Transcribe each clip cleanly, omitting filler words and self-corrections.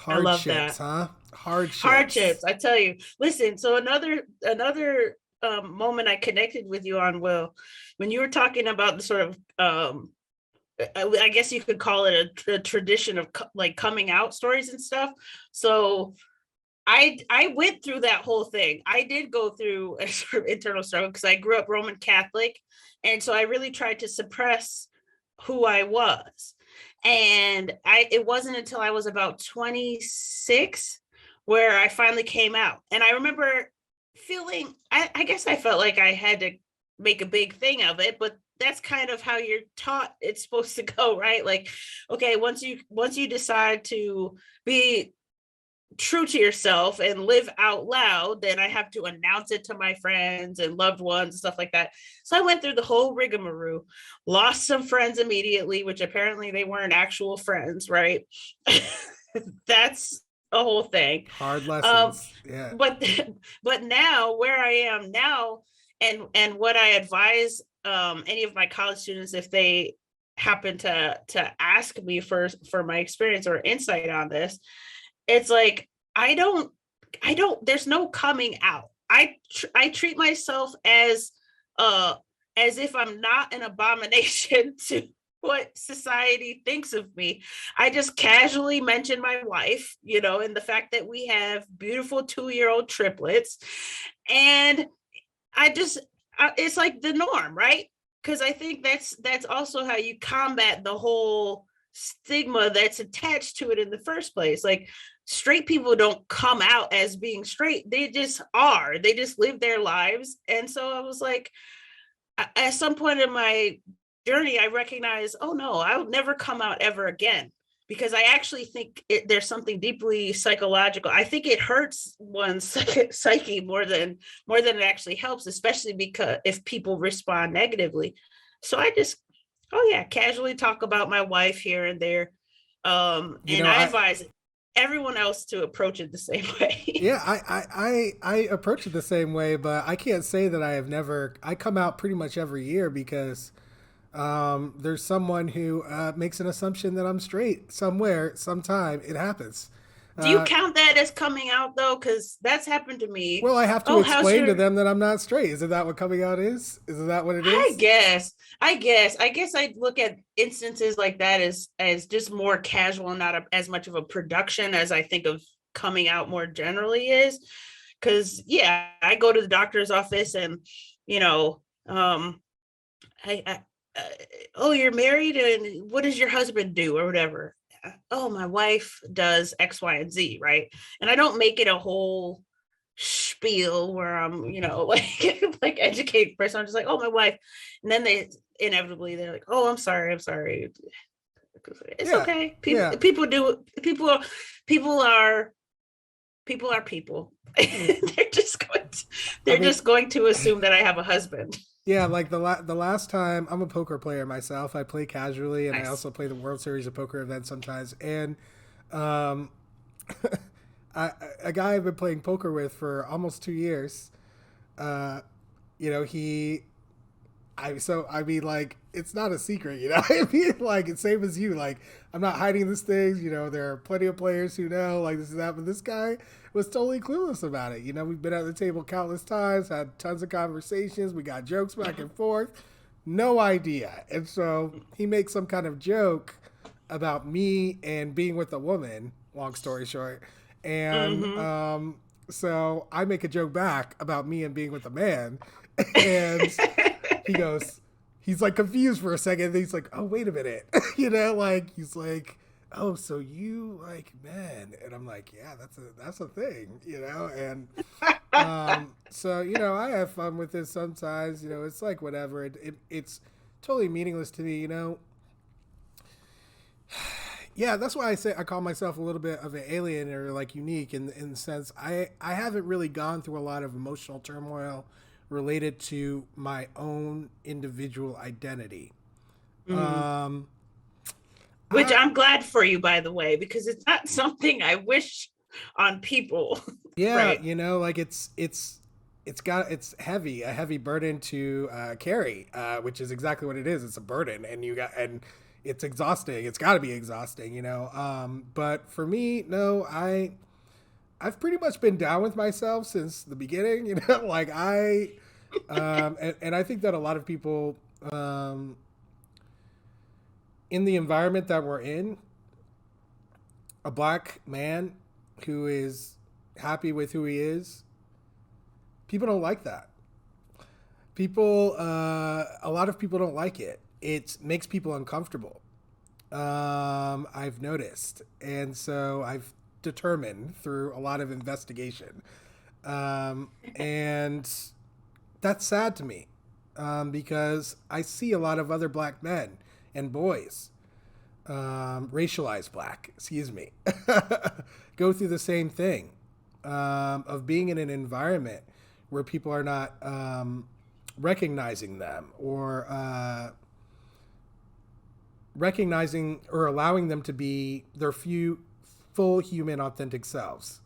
I love Hardships, that. huh? Hardships. Hardships, I tell you. Listen, so another moment I connected with you on, Will, when you were talking about the sort of I guess you could call it a tradition of like coming out stories and stuff. So I went through that whole thing. I did go through a sort of internal struggle because I grew up Roman Catholic, and so I really tried to suppress who I was. And I it wasn't until I was about 26 where I finally came out. And I remember feeling I guess I felt like I had to make a big thing of it, but that's kind of how you're taught it's supposed to go, right? Like, okay, once you decide to be true to yourself and live out loud, then I have to announce it to my friends and loved ones and stuff like that. So I went through the whole rigmarole, lost some friends immediately, which apparently they weren't actual friends, right? That's a whole thing. Hard Um, lessons. Yeah. but but now where I am now, and what I advise any of my college students if they happen to ask me for my experience or insight on this, it's like I don't there's no coming out. I treat myself as if I'm not an abomination to what society thinks of me. I just casually mention my wife, and the fact that we have beautiful 2-year-old triplets. And I just it's like the norm, right? Because I think that's also how you combat the whole stigma that's attached to it in the first place. Like, straight people don't come out as being straight, they just are, they just live their lives. And so I was like, at some point in my journey, I recognized, oh no, I'll never come out ever again. Because I actually think there's something deeply psychological. I think it hurts one's psyche more than it actually helps, especially because if people respond negatively. So I just, oh yeah, casually talk about my wife here and there. You And know, I I advise everyone else to approach it the same way. yeah, I approach it the same way, but I can't say that I have never. I come out pretty much every year because there's someone who makes an assumption that I'm straight somewhere, sometime. It happens. Do you Uh, count that as coming out though? Because that's happened to me. well, I have to Oh, how's explain to your them that I'm not straight. Isn't that what coming out is? Isn't that what it I is? guess. I guess I look at instances like that as just more casual, not as much of a production as I think of coming out more generally is. Because yeah, I go to the doctor's office and you know, I oh, you're married, and what does your husband do or whatever? Oh, my wife does X, Y, and Z, right? And I don't make it a whole spiel where I'm, like educated person. I'm just like, oh, my wife. And then they're like, oh, I'm sorry. It's Yeah, okay. People yeah. people do people are people are people. I They're mean, just going to assume that I have a husband. yeah. Like the last time, I'm a poker player myself. I play casually, and I Nice. also play the World Series of Poker events sometimes. And um, I, a guy I've been playing poker with for almost 2 years. Uh, he I mean, like, it's not a secret, I mean, like, it's same as you. Like, I'm not hiding these things. There are plenty of players who know, like, this is that, but this guy was totally clueless about it. We've been at the table countless times, had tons of conversations, we got jokes back and forth, no idea. And so he makes some kind of joke about me and being with a woman. Long story short, and Mm-hmm. so I make a joke back about me and being with a man, and he goes, he's like confused for a second. He's like, oh, wait a minute. Like, he's like, oh, so you like men? And I'm like, yeah, that's a thing, and so I have fun with this sometimes. It's like whatever. It's totally meaningless to me. Yeah, that's why I say I call myself a little bit of an alien, or like unique in the sense I haven't really gone through a lot of emotional turmoil related to my own individual identity. Mm. Um, Which I I'm glad for you, by the way, because it's not something I wish on people. Yeah, Right. like it's a heavy burden to carry, which is exactly what it is. It's a burden, and it's exhausting. It's got to be exhausting, you know. But for me, no, I've pretty much been down with myself since the beginning, you know. Like and I think that a lot of people um, in the environment that we're in, a black man who is happy with who he is, people don't like that. A lot of people don't like it. It makes people uncomfortable. I've noticed, and so I've determined through a lot of investigation, and that's sad to me, because I see a lot of other black men and boys, racialized black, excuse me, go through the same thing, of being in an environment where people are not recognizing them, or recognizing or allowing them to be their few full human authentic selves,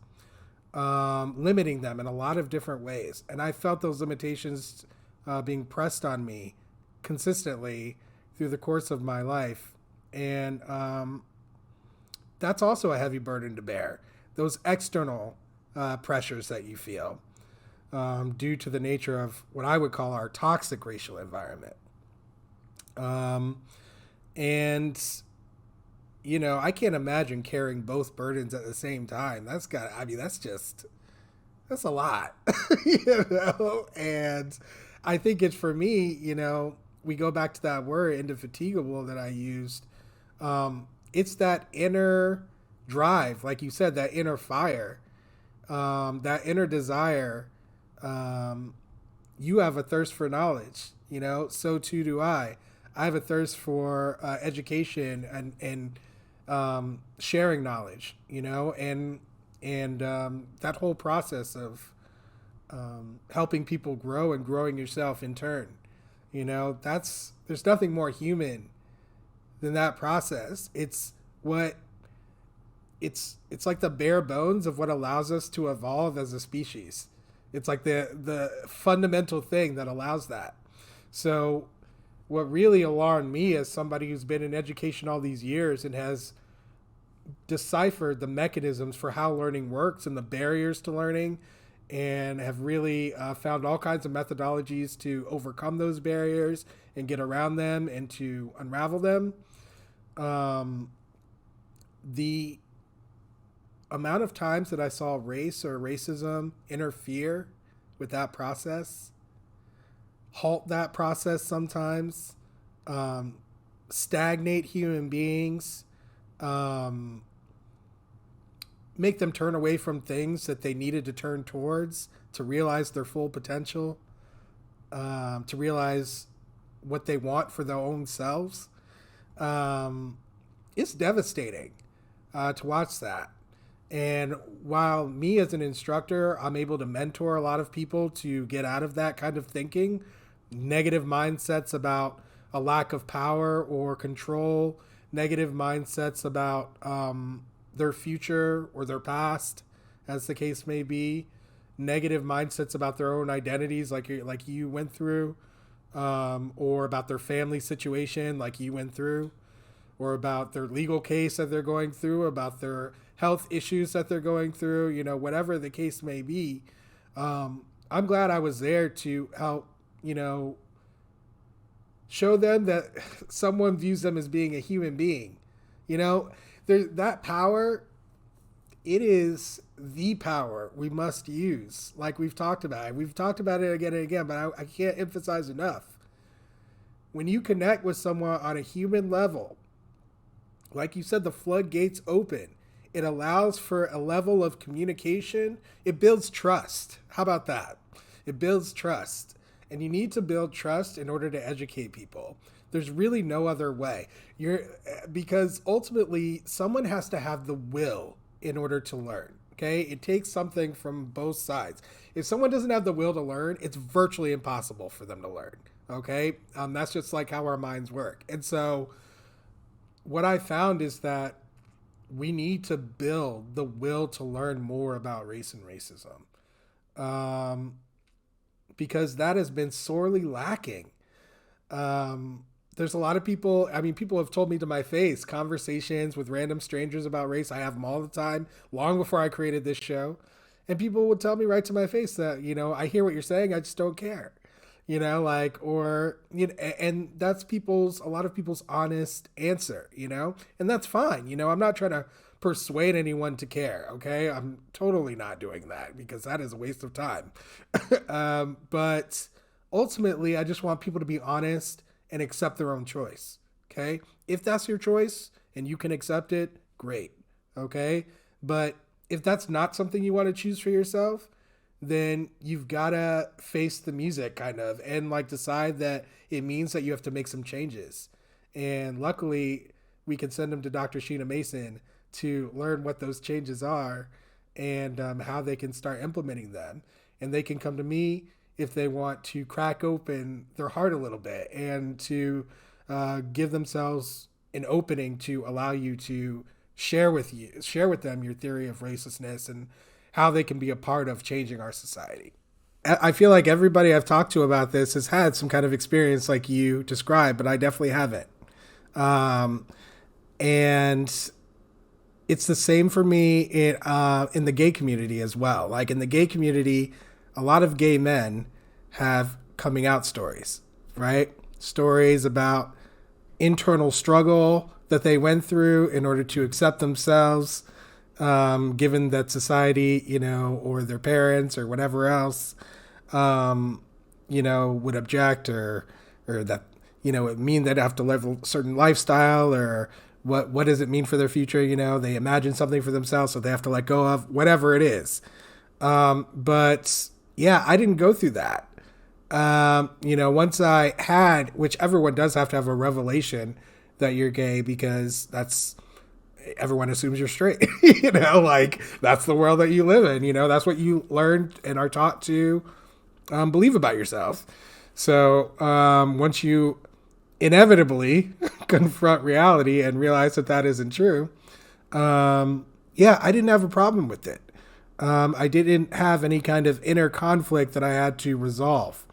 limiting them in a lot of different ways. And I felt those limitations being pressed on me consistently through the course of my life. And that's also a heavy burden to bear. Those external pressures that you feel, due to the nature of what I would call our toxic racial environment. Um, and you know, I can't imagine carrying both burdens at the same time. I mean, that's a lot, you know? And I think it's for me, you know, we go back to that word indefatigable that I used. It's that inner drive, like you said, that inner fire, that inner desire. You have a thirst for knowledge, you know, so too do I. I have a thirst for education and sharing knowledge, you know, and that whole process of helping people grow and growing yourself in turn, you know, there's nothing more human than that process. It's like the bare bones of what allows us to evolve as a species. It's like the fundamental thing that allows that. So what really alarmed me as somebody who's been in education all these years and has deciphered the mechanisms for how learning works and the barriers to learning, and have really found all kinds of methodologies to overcome those barriers and get around them and to unravel them. Um, the amount of times that I saw race or racism interfere with that process, halt that process sometimes, um, stagnate human beings, um, make them turn away from things that they needed to turn towards to realize their full potential, to realize what they want for their own selves. Um, it's devastating to watch that. And while me as an instructor, I'm able to mentor a lot of people to get out of that kind of thinking, negative mindsets about a lack of power or control, negative mindsets about their future or their past, as the case may be, negative mindsets about their own identities, like you went through, or about their family situation, like you went through, or about their legal case that they're going through, about their health issues that they're going through, you know, whatever the case may be. I'm glad I was there to help, you know, show them that someone views them as being a human being. You know, that power, it is the power we must use. Like we've talked about it. We've talked about it again and again, but I can't emphasize enough. When you connect with someone on a human level, like you said, the floodgates open. It allows for a level of communication. It builds trust. How about that? It builds trust. And you need to build trust in order to educate people. There's really no other way. Because ultimately someone has to have the will in order to learn. Okay? It takes something from both sides. If someone doesn't have the will to learn, it's virtually impossible for them to learn. Okay? That's just like how our minds work. And so what I found is that we need to build the will to learn more about race and racism, um, because that has been sorely lacking. there's a lot of people. I mean, people have told me to my face conversations with random strangers about race. I have them all the time, long before I created this show. And people would tell me right to my face that, I hear what you're saying. I just don't care. Like, or, and that's a lot of people's honest answer, and that's fine. I'm not trying to persuade anyone to care. Okay. I'm totally not doing that because that is a waste of time. But ultimately, I just want people to be honest and accept their own choice. Okay. If that's your choice and you can accept it, great. Okay. But if that's not something you want to choose for yourself, then you've got to face the music kind of and like decide that it means that you have to make some changes. And luckily, we can send them to Dr. Sheena Mason to learn what those changes are and how they can start implementing them. And they can come to me if they want to crack open their heart a little bit and to give themselves an opening to allow you to share with them your theory of racistness and how they can be a part of changing our society. I feel like everybody I've talked to about this has had some kind of experience like you described, but I definitely haven't. And it's the same for me in the gay community as well. Like in the gay community, a lot of gay men have coming out stories, right? Stories about internal struggle that they went through in order to accept themselves, given that society, or their parents or whatever else, would object or that, it mean they'd have to live a certain lifestyle or what does it mean for their future? They imagine something for themselves, so they have to let go of whatever it is. But yeah, I didn't go through that. Once I had, which everyone does have to have a revelation that you're gay because everyone assumes you're straight, like that's the world that you live in, that's what you learned and are taught to believe about yourself. So once you inevitably confront reality and realize that isn't true, yeah, I didn't have a problem with it. I didn't have any kind of inner conflict that I had to resolve.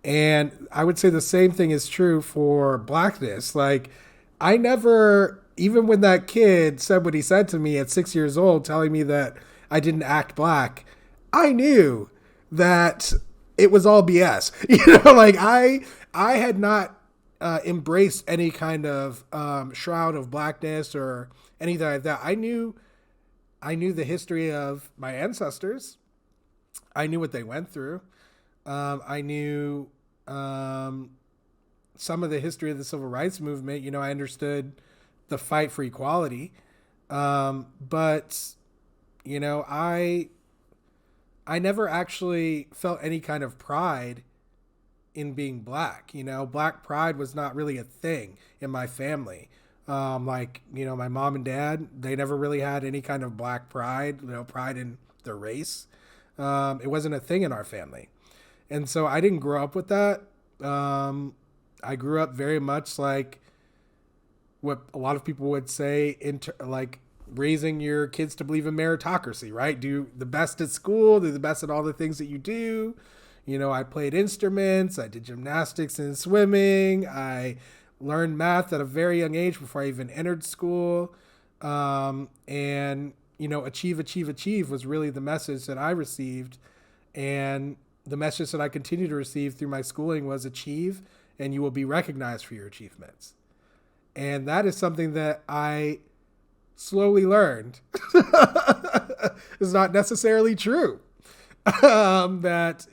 And I would say the same thing is true for blackness. Like, I never, even when that kid said what he said to me at 6 years old, telling me that I didn't act black, I knew that it was all BS. Like I had not embraced any kind of shroud of blackness or anything like that. I knew the history of my ancestors. I knew what they went through. I knew some of the history of the civil rights movement. I understood the fight for equality. But, I never actually felt any kind of pride in being black. Black pride was not really a thing in my family. My mom and dad, they never really had any kind of black pride, pride in their race. It wasn't a thing in our family. And so I didn't grow up with that. I grew up very much like what a lot of people would say, like raising your kids to believe in meritocracy, right? Do the best at school, do the best at all the things that you do. I played instruments, I did gymnastics and swimming. I learned math at a very young age before I even entered school. And, achieve was really the message that I received. And the message that I continue to receive through my schooling was achieve and you will be recognized for your achievements. And that is something that I slowly learned is not necessarily true. That,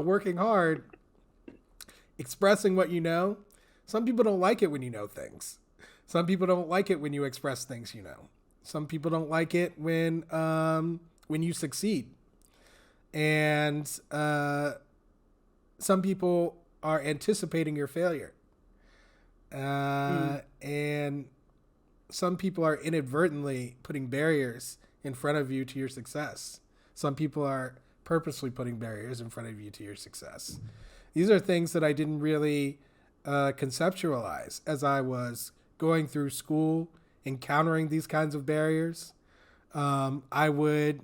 working hard, expressing what some people don't like it when you know things. Some people don't like it when you express things, Some people don't like it when you succeed. And some people are anticipating your failure. And some people are inadvertently putting barriers in front of you to your success. Some people are purposely putting barriers in front of you to your success. These are things that I didn't really conceptualize as I was going through school, encountering these kinds of barriers. I would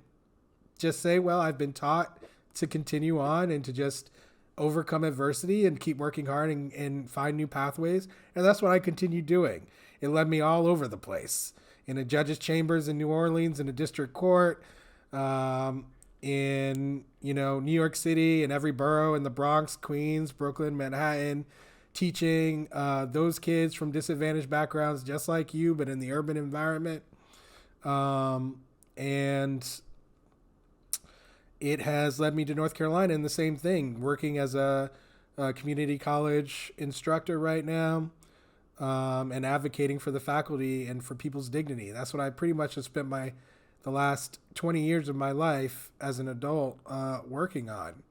just say, well, I've been taught to continue on and to just overcome adversity and keep working hard and find new pathways. And that's what I continue doing. It led me all over the place, in a judge's chambers in New Orleans, in a district court, in New York City, in every borough in the Bronx, Queens, Brooklyn, Manhattan, teaching those kids from disadvantaged backgrounds just like you, but in the urban environment. And it has led me to North Carolina in the same thing, working as a community college instructor right now, and advocating for the faculty and for people's dignity. That's what I pretty much have spent the last 20 years of my life as an adult working on.